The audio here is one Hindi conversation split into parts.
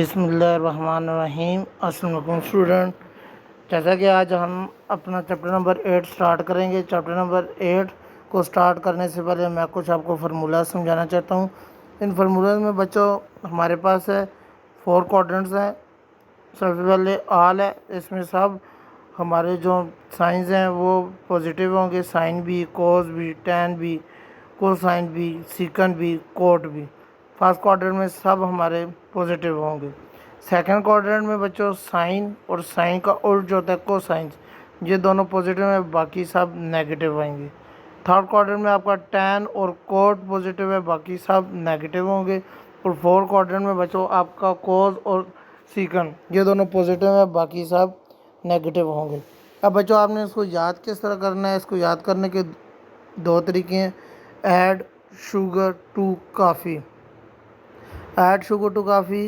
बिस्मिल्लाहिर्रहमानिर्रहीम। अस्सलाम वालेकुम स्टूडेंट। जैसा कि आज हम अपना चैप्टर नंबर 8 स्टार्ट करेंगे। चैप्टर नंबर 8 को स्टार्ट करने से पहले मैं कुछ आपको फार्मूला समझाना चाहता हूँ। इन फार्मूला में बच्चों हमारे पास है 4 क्वाड्रेंट्स हैं। सबसे पहले आल है, इसमें सब हमारे जो साइंस हैं वो पॉजिटिव होंगे। साइन भी, कोस भी, टैन भी, कोसाइन भी, सीकंड भी, कोट भी। फर्स्ट क्वाड्रेंट में सब हमारे पॉजिटिव होंगे। सेकंड क्वाड्रेंट में बच्चों साइन और साइन का उल्ट जो होता है कोसाइन, ये दोनों पॉजिटिव है, बाकी सब नेगेटिव आएंगे। थर्ड क्वाड्रेंट में आपका टैन और कोट पॉजिटिव है, बाकी सब नेगेटिव होंगे। और फोर्थ क्वाड्रेंट में बच्चों आपका कोस और सीकंड ये दोनों पॉजिटिव है, बाकी सब नेगेटिव होंगे। अब बच्चों आपने इसको याद किस तरह करना है? इसको याद करने के दो तरीके हैं। ऐड शुगर टू काफ़ी। ऐड शुगर टू काफ़ी,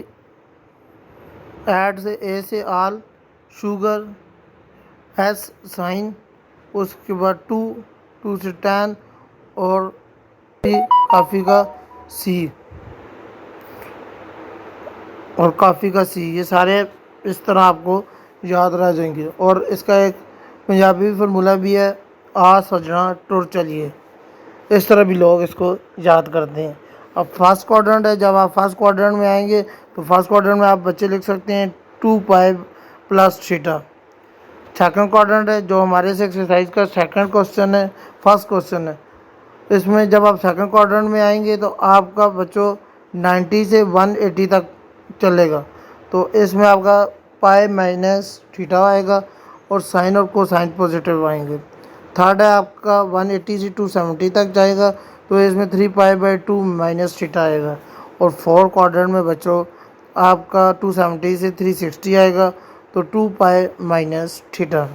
ऐड से ए से आल, शुगर एस साइन, उसके बाद टू से टैन और काफ़ी का सी और काफ़ी का सी, ये सारे इस तरह आपको याद रह जाएंगे। और इसका एक पंजाबी फार्मूला भी है, आ सजना टुर चलिए। इस तरह भी लोग इसको याद करते हैं। अब फर्स्ट क्वाड्रेंट है, जब आप फर्स्ट क्वाड्रेंट में आएंगे तो फर्स्ट क्वाड्रेंट में आप बच्चे लिख सकते हैं 2 pi plus theta. Second quadrant है जो हमारे इस एक्सरसाइज का सेकंड क्वेश्चन है, फर्स्ट क्वेश्चन है। इसमें जब आप सेकंड क्वाड्रेंट में आएंगे तो आपका बच्चों 90 से 180 तक चलेगा। तो इसमें आपका पाई माइनस थीटा आएगा और साइन और कोसाइन पॉजिटिव आएंगे। थर्ड है आपका 180 से 270 तक जाएगा, तो इसमें 3 पाई बाई 2 माइनस थीटा आएगा। और फोर्थ क्वाड्रेंट में बच्चों आपका 270 से 360 आएगा, तो 2 पाई माइनस थीटा।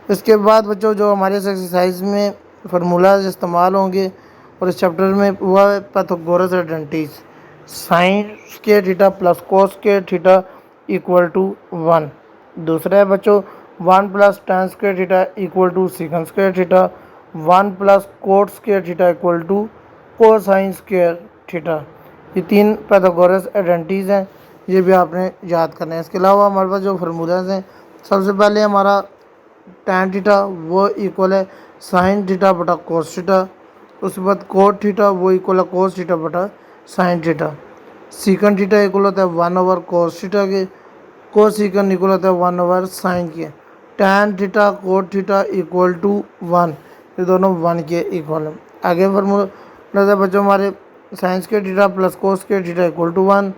इसके बाद बच्चों जो हमारे इस एक्सरसाइज में फार्मूलाज इस्तेमाल होंगे और इस चैप्टर में हुआ है Pythagoras identities. Sine square theta plus cos square theta equal to 1। दूसरा है बच्चों 1 plus tan square theta equal to secant square theta. 1 plus cot square theta equal to cosine square theta. ये तीन पाइथागोरस आइडेंटिटीज हैं, ये भी आपने याद करना है। इसके अलावा हमारे पास जो फार्मूलाज हैं, सबसे पहले हमारा टैन थीटा वो इक्वल है साइन थीटा बटा कोस थीटा। उसके बाद कोट थीटा वो इक्वल है कोस थीटा बटा sine theta. Secant theta equal होता है 1 ओवर कोस थीटा के। कोस सीकंड इक्वल होता है 1 ओवर साइन के। Tan theta cot theta equal to 1, ये दोनों 1 के इक्वल है। आगे फार्मूला बच्चों हमारे साइंस के थीटा प्लस कोस के थीटा इक्वल टू 1।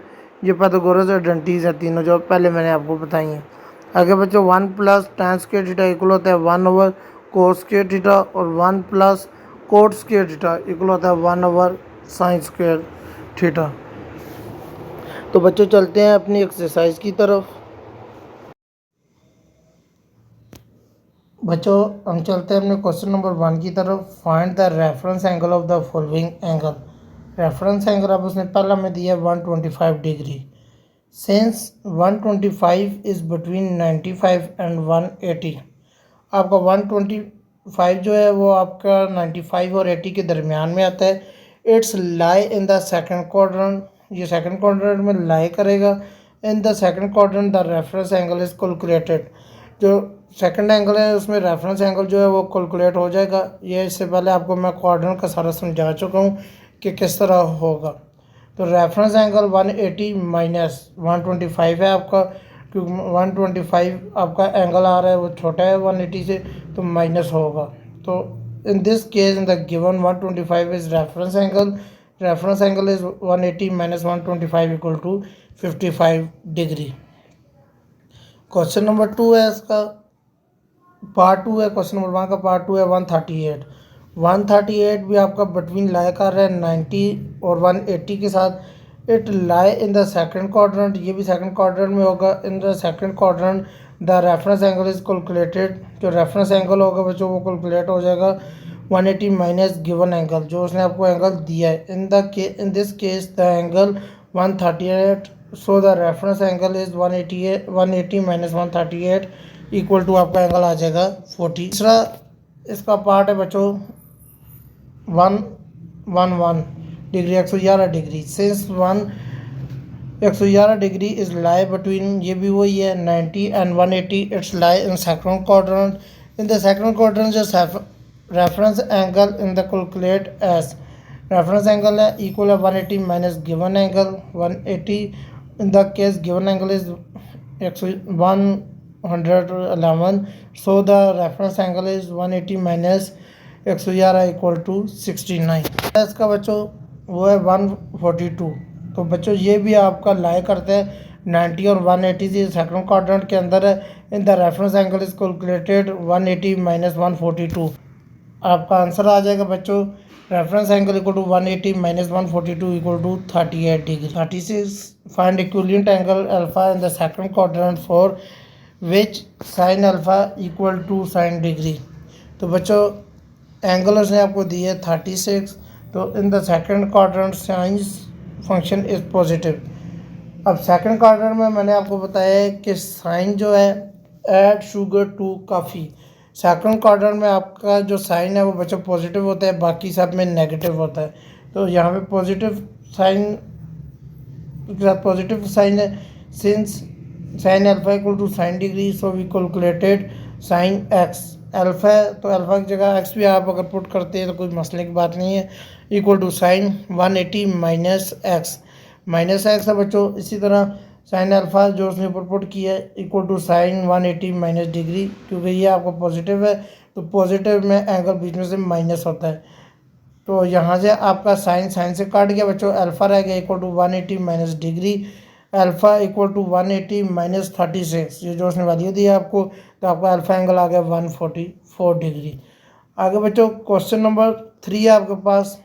ये पाइथागोरस आइडेंटिटीज है तीनों जो पहले मैंने आपको बताई हैं। आगे बच्चों 1 plus tan square theta equal होता है 1 ओवर कोस स्क्वायर थीटा और 1 plus cot square theta equal होता है 1 ओवर साइन स्क्वायर थीटा। तो बच्चों चलते हैं अपनी एक्सरसाइज की तरफ। बच्चों हम चलते हैं अपने क्वेश्चन नंबर 1 की तरफ। Find the reference angle of the following angle. Reference angle अब उसने पहला में दिया 125 degree. Since 125 is between 95 and 180, आपका 125 जो है वो आपका 95 और 80 के दरमियान में आता है। It's lie in the second quadrant, ये सेकंड क्वाड्रेंट में लाई करेगा। इन the second quadrant the reference angle is calculated, जो सेकंड एंगल है उसमें रेफरेंस एंगल जो है वो कैलकुलेट हो जाएगा। ये इससे पहले आपको मैं क्वाड्रेंट का सारा समझा चुका हूँ कि किस तरह होगा। तो रेफरेंस एंगल 180 माइनस 125 है आपका, क्योंकि 125 आपका एंगल आ रहा है वो छोटा है 180 से, तो माइनस होगा। तो in this case in the given 125 is reference angle is 180 minus 125 equal to 55 degree. Question number 2 है, इसका पार्ट 2 है। क्वेश्चन नंबर 1 का पार्ट 2 है 138। 138 भी आपका बिटवीन लाई कर रहा है 90 और 180 के साथ। It lie in the second quadrant, ये भी सेकंड क्वाड्रेंट में होगा। इन the second quadrant the reference angle is calculated, जो रेफरेंस एंगल होगा बच्चों वो कैलकुलेट हो जाएगा 180 माइनस गिवन एंगल, जो उसने आपको एंगल दिया है। In this case the angle 138, so the reference angle is 180 minus 138 equal to आपका एंगल आ जाएगा 40। तीसरा इसका पार्ट है बच्चों 111 degree 111 degree. Since 111 degree is lie between, ये भी वही है, 90 and 180, it's lie in second quadrant. In the second quadrant जो reference angle in the calculate as, reference angle है इक्वल है 180 minus given angle 180। In the case given angle is 111, so the reference angle is 180 minus 111 equal to 69। इसका बच्चों वो है 142। तो बच्चों ये भी आपका लाई करते हैं 90 और 180 से सेकंड क्वाड्रेंट के अंदर है। In the reference angle is calculated 180 minus 142। आपका आंसर आ जाएगा बच्चों reference angle equal to 180 minus 142 इक्वल टू 38 degree. 36 find equivalent angle alpha in the second quadrant for which sine alpha equal to sine degree. तो बच्चों एंगल उसने आपको दी है 36। तो in the second quadrant sines function is positive. अब सेकंड क्वाड्रेंट में मैंने आपको बताया है कि साइन जो है add sugar to coffee, second quadrant में आपका जो साइन है वो बच्चों पॉजिटिव होता है, बाकी सब में नेगेटिव होता है। तो यहाँ पे पॉजिटिव साइन के साथ पॉजिटिव साइन है, since sine alpha equal to sine degree, so we calculated sine x. Alpha है तो अल्फा की जगह एक्स भी आप अगर पुट करते हैं तो कोई मसले की बात नहीं है, equal to sine 180 minus x. Minus x है बच्चों। इसी तरह साइन अल्फा जो उसने ऊपर पुट किया है equal to sine 180 minus degree, क्योंकि ये आपका पॉजिटिव है तो पॉजिटिव में एंगल बीच में से माइनस होता है। तो यहाँ से आपका साइन साइन से काट गया बच्चों, अल्फा रह गया equal to 180 minus degree. Alpha equal to 180 minus 36, ये जो उसने वैल्यू दी है आपको, तो आपका अल्फा एंगल आ गया 144 डिग्री। आगे बच्चों क्वेश्चन नंबर 3 है आपके पास।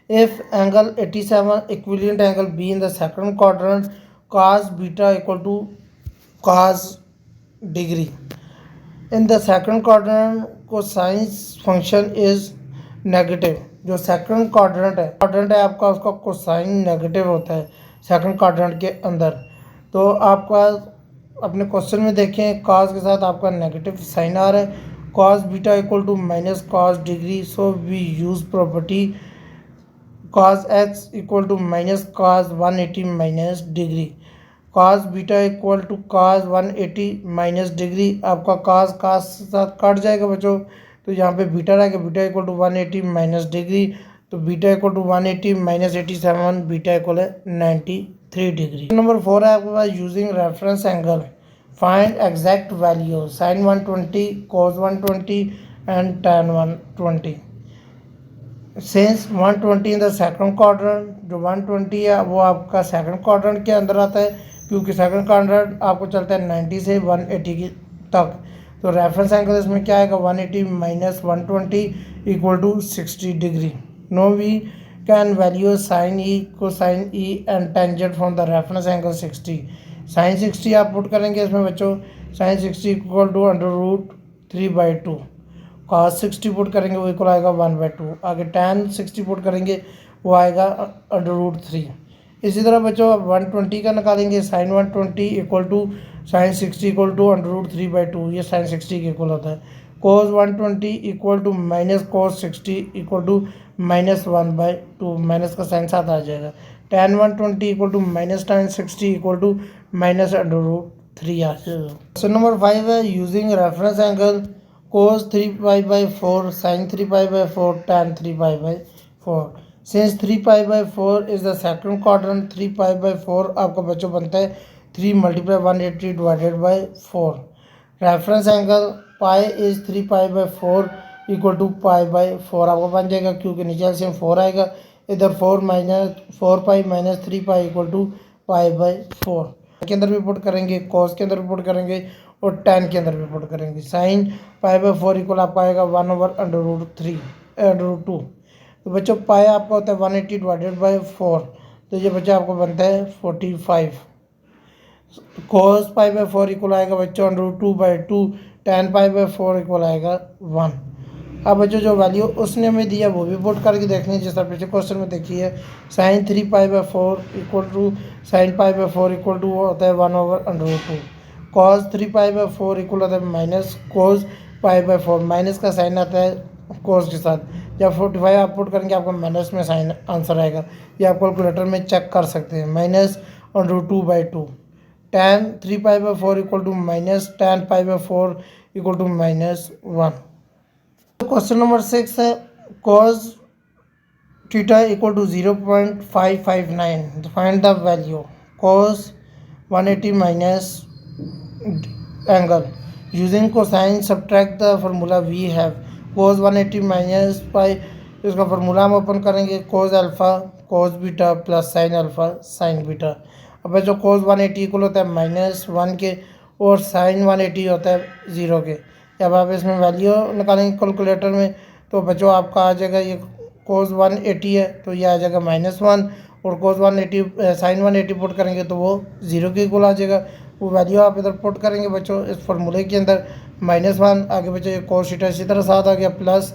If angle 87 equivalent angle be in the second quadrant cos beta equal to cos degree. In the second quadrant cosine function is negative. जो सेकंड क्वाड्रेंट है आपका, उसका कोसाइन नेगेटिव होता है सेकंड क्वाड्रेंट के अंदर। तो आपका अपने क्वेश्चन में देखें cos के साथ आपका नेगेटिव साइन आ रहा है, cos beta equal to minus cos degree, so we use property cos x equal to minus cos 180 minus degree. cos beta equal to cos 180 minus degree, आपका cos के साथ कट जाएगा बच्चों, तो यहाँ पे बीटा रहेगा, beta equal to 180 minus degree. तो beta equal to 180 minus 87, beta equal है 93 डिग्री। नंबर 4 है आपके पास using reference angle find exact value sine 120 cos 120 and tan 120। Since 120 in the second quadrant, जो 120 है वो आपका सेकंड क्वाड्रेंट के अंदर आता है, क्योंकि सेकंड क्वाड्रेंट आपको चलता है 90 से 180 की तक। तो रेफरेंस एंगल इसमें क्या आएगा 180 minus 120 equal to 60 degree. Now we can value sine ई को साइन ई and tangent from the reference angle 60। Sine 60 आप पुट करेंगे इसमें बच्चों, sine 60 equal to √3/2। cos 60 put करेंगे वो इक्वल आएगा 1/2। आगे tan 60 पुट करेंगे वो आएगा √3। इसी तरह बच्चों अब 120 का निकालेंगे, sine 120 equal to sine 60 equal to √3/2, ये साइन 60 के इक्वल होता है। cos 120 equal to minus cos 60 equal to minus 1/2, minus का साइन साथ आ जाएगा। tan 120 equal to minus tan 60 equal to minus √3 आ जाएगा। क्वेश्चन नंबर 5 है using reference angle cos 3π/4 sin 3π/4 tan 3π/4। Since 3π/4 is the second quadrant, 3π/4 आपका बच्चों बनता है 3 × 180 divided by 4। Reference angle pi is 3π/4 equal to π/4 आपको बन जाएगा, क्योंकि नीचे से 4 आएगा, इधर 4π माइनस 3π इक्वल टू π/4 के अंदर भी पुट करेंगे, cos के अंदर भी पुट करेंगे और tan के अंदर भी पुट करेंगे। साइन π/4 इक्वल आपका आएगा 1/√2। तो बच्चों पाई आपका होता है 180 डिवाइडेड बाई 4, तो ये बच्चा आपको बनता है 45। cos π/4 इक्वल आएगा बच्चों √2/2, tan π/4 इक्वल आएगा 1। अब बच्चों जो वैल्यू उसने हमें दिया वो भी पुट करके देखनी है, जैसा पिछले क्वेश्चन में देखी है। Sine 3π/4 equal to sine π/4 equal to होता है 1/√2। cos 3π/4 इक्वल होता है माइनस cos π/4, माइनस का साइन आता है cos के साथ। जब 45 आप पुट करेंगे आपको माइनस में साइन आंसर आएगा, ये आप कैलकुलेटर में चेक कर सकते हैं। Minus √2/2। tan 3π/4 equal to minus tan π/4 equal to -1। Question number 6 है cos theta equal to 0.559। Find the value cos 180 minus angle using cosine subtract the formula we have. cos 180 minus pi, इसका फार्मूला हम ओपन करेंगे cos alpha cos beta plus sine alpha sine beta. अब जो cos 180 इक्वल होता है -1 के और साइन 180 होता है 0 के। जब आप इसमें वैल्यू निकालेंगे कैलकुलेटर में तो बच्चों आपका आ जाएगा, ये cos 180 है तो ये आ जाएगा -1 और cos 180 साइन 180 पुट करेंगे तो वो 0 के इक्वल आ जाएगा। वो वैल्यू आप इधर पुट करेंगे बच्चों इस फार्मूले के अंदर -1 आगे बच्चों ये cos थीटा इसी तरह साथ आ गया प्लस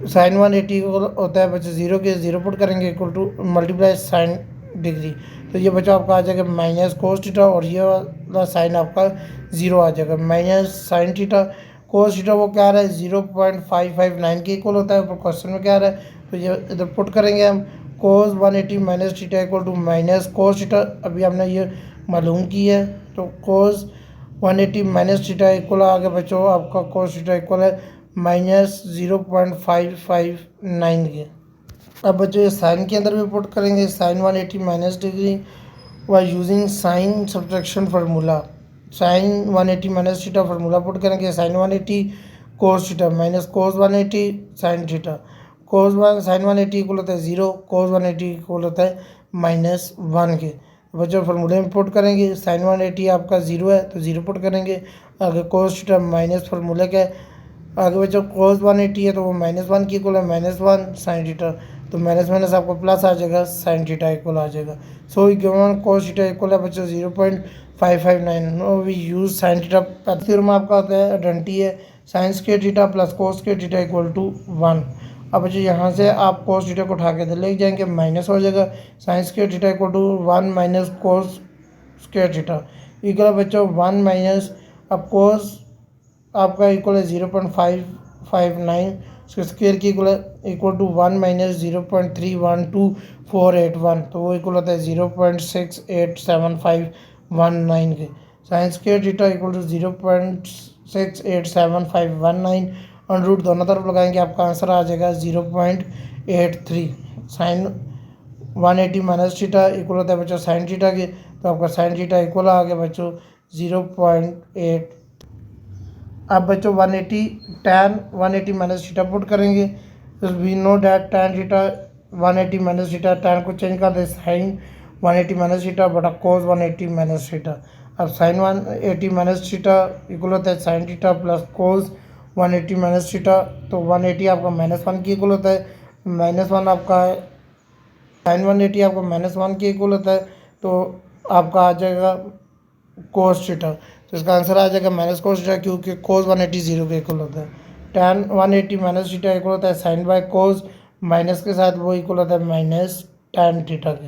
साइन 180 होता है बच्चों 0 के 0 पुट करेंगे equal to multiply sine degree. तो ये बच्चों आपका आ जाएगा माइनस cos थीटा और ये वाला साइन आपका 0 आ जाएगा minus sine theta. cos theta वो क्या आ रहा है 0.559 के इक्वल होता है, ऊपर क्वेश्चन में क्या आ रहा है तो ये इधर पुट करेंगे हम cos 180 minus theta equal to minus cos theta. अभी हमने ये मालूम की है तो cos 180 माइनस थीटा इक्वल आ गया बच्चों आपका cos थीटा इक्वल है -0.559 के। अब बच्चों ये साइन के अंदर भी पुट करेंगे sine 180 minus degree y using sine subtraction formula. Sine 180 minus theta formula put करेंगे sine 180 cos theta minus cos 180 sine theta. Sine 180 equal होता है 0, cos 180 इक्वल होता है -1 के। बच्चों फार्मूले में पुट करेंगे साइन 180 आपका 0 है तो 0 पुट करेंगे, आगे cos थीटा माइनस फार्मूला क्या है आगे बच्चों cos 180 है तो वो -1 की इक्वल है -1 साइन थीटा तो माइनस आपको प्लस आ जाएगा साइन थीटा इक्वल आ जाएगा। So given cos theta equal है बच्चों 0.559। No we use sine theta. Theorem आपका होता है आइडेंटिटी है sine square theta plus cos square theta equal to 1। अब बच्चों यहाँ से आप cos थीटा को उठा के इधर ले जाएंगे माइनस हो जाएगा sine square theta equal to 1 minus cos square theta equal बच्चों 1 माइनस अब cos आपका इक्वल है 0.559 उसके स्क्वायर की इक्वल टू 1 माइनस 0.312481 तो वो इक्वल होता है 0.687519 के। Sine square theta equal to 0.687519 और रूट दोनों तरफ लगाएंगे आपका आंसर आ जाएगा 0.83। साइन 180 माइनस थीटा इक्वल होता है बच्चों साइन थीटा के तो आपका साइन थीटा इक्वल आ गया बच्चों 0.8। अब बच्चों 180 tan 180 माइनस थीटा पुट करेंगे तो we know that tan theta 180 minus theta tan को चेंज कर दे साइन 180 माइनस थीटा बटा cos 180 माइनस थीटा। अब साइन 180 माइनस थीटा इक्वल होता है sine theta plus cos 180 minus theta तो 180 आपका -1 की इक्वल होता है -1 आपका साइन 180 आपका -1 के इक्वल होता है तो आपका आ जाएगा cos थीटा तो इसका आंसर आ जाएगा -cos थीटा क्योंकि cos 180 0 के इक्वल होता है। tan 180 माइनस थीटा इक्वल होता है साइन बाय cos माइनस के साथ वो इक्वल होता है माइनस tan थीटा के।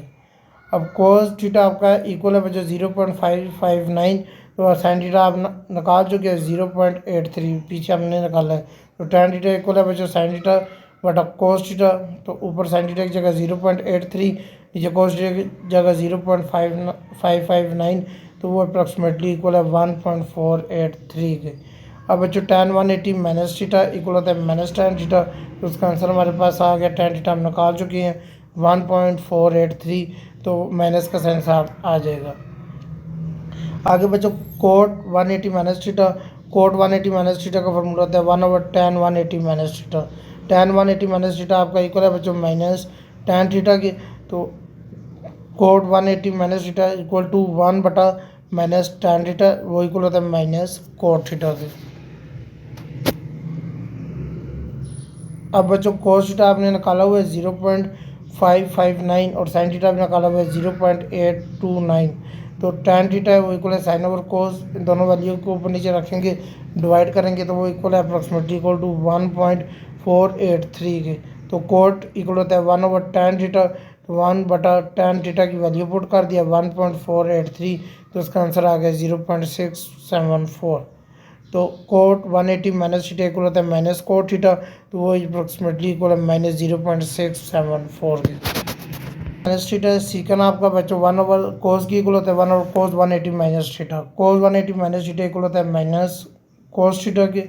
अब cos थीटा आपका इक्वल है बच्चों 0.559 तो साइन थीटा आप निकाल चुके हैं 0.83 पीछे हमने निकाला है तो tan थीटा इक्वल है बच्चों साइन थीटा बटा cos थीटा तो ऊपर साइन थीटा की जगह 0.83 नीचे cos थीटा की जगह 0.559 तो वो अप्रॉक्सीमेटली इक्वल है 1.483 के। अब बच्चों tan 180 माइनस थीटा इक्वल होता है माइनस tan थीटा तो उसका आंसर हमारे पास आ गया tan थीटा हम निकाल चुके हैं 1.483 तो माइनस का साइन साफ आ जाएगा। आगे बच्चों cot 180 minus theta cot 180 minus theta का फॉर्मूला होता है 1/tan 180 minus theta. tan 180 minus theta आपका इक्वल है बच्चों माइनस tan थीटा के तो cot 180 minus theta equal to 1 बटा माइनस tan थीटा वो इक्वल होता है माइनस cot थीटा के। अब बच्चों cos थीटा आपने निकाला हुआ है 0.559 और sin थीटा आपने निकाला हुआ है 0.829 तो tan थीटा है वो इक्वल है साइन ओवर cos इन दोनों वैल्यू को ऊपर नीचे रखेंगे डिवाइड करेंगे तो वो इक्वल है अप्रॉक्सीमेटली इक्वल टू 1.483 के। तो cot इक्वल होता है 1/tan थीटा तो 1 बटा tan थीटा की वैल्यू पुट कर दिया 1.483 तो इसका आंसर आ गया 0.674। तो cot 180 माइनस थीटा इक्वल होता है माइनस cot थीटा तो वो अप्रॉक्सीमेटली इक्वल है -0.674 के। माइनस थीटा सीकन आपका बच्चों 1 ओवर कोस की इक्वल होता है 1 ओवर कोस 180 माइनस थीटा। कोस 180 माइनस थीटा इक्वल होता है माइनस कोस थीटा के।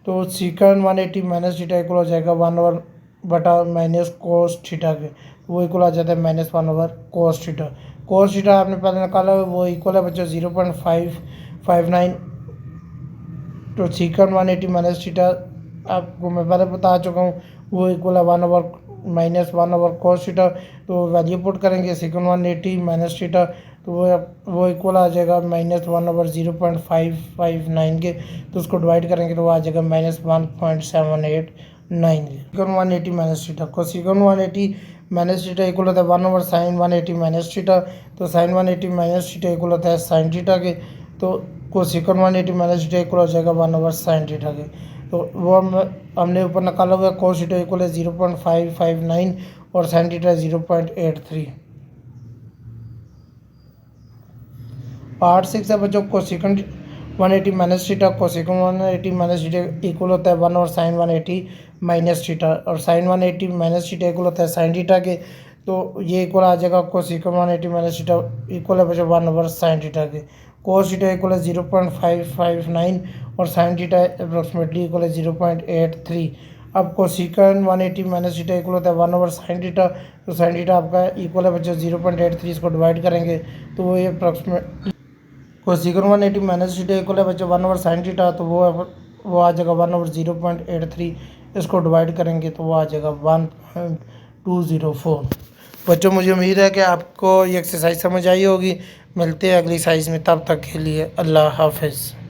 तो सीकन 180 माइनस थीटा इक्वल हो जाएगा 1 ओवर बटा माइनस कोस थीटा के। वो इक्वल आ जाता है -1 over cos theta. Cos theta आपने पहले निकाला वो इक्वल है बच्चों 0.559। तो सीकन 180 माइनस थीटा आपको मैं पहले बता चुका हूँ वो इक्वल है 1 ओवर कोस थीटा। तो वैल्यू पुट करेंगे सीकन 180 माइनस थीटा तो वो इक्वल आ जाएगा -1 ओवर 0.559 के। तो उसको डिवाइड करेंगे तो वो आ जाएगा -1.789 के। सीकन 180 माइनस थीटा को सीकन 180 माइनस थीटा इक्वल होता है 1 ओवर साइन 180 माइनस थीटा। तो साइन 180 माइनस थीटा इक्वल होता है साइन थीटा के। तो कोसिकन 180 माइनस थीटा इक्वल हो जाएगा 1 ओवर साइन थीटा के। तो वो हमने ऊपर निकाला हुआ कोस थीटा इक्वल है 0.559 और साइन थीटा 0.83। पार्ट 6 है बच्चों कोसिकन 180 minus theta. कोसिकन 180 minus theta equal होता है 1 ओवर साइन 180 माइनस थीटा और साइन 180 माइनस थीटा इक्वल होता है साइन थीटा के। तो ये इक्वल आ जाएगा कोसिकन 180 माइनस थीटा इक्वल है बच्चों 1 ओवर साइन थीटा के। कोस थीटा इक्वल है 0.559 और साइन थीटा अप्रोक्सीमेटली इक्वल है 0.83। अब कोसिकन 180 माइनस थीटा इक्वल होता है 1 ओवर साइन थीटा। तो साइन थीटा आपका इक्वल है बच्चों 0.83। इसको डिवाइड करेंगे तो वो ये अप्रोक्सीमेट कोसिकन 180 माइनस थीटा इक्वल है बच्चों 1 ओवर साइन थीटा। तो वो आ जाएगा 1 ओवर 0.83। इसको डिवाइड करेंगे तो वो आ जाएगा 1.204। बच्चों मुझे उम्मीद है कि आपको ये एक्सरसाइज समझ आई होगी। मिलते हैं अगली साइज में, तब तक के लिए अल्लाह हाफिज़।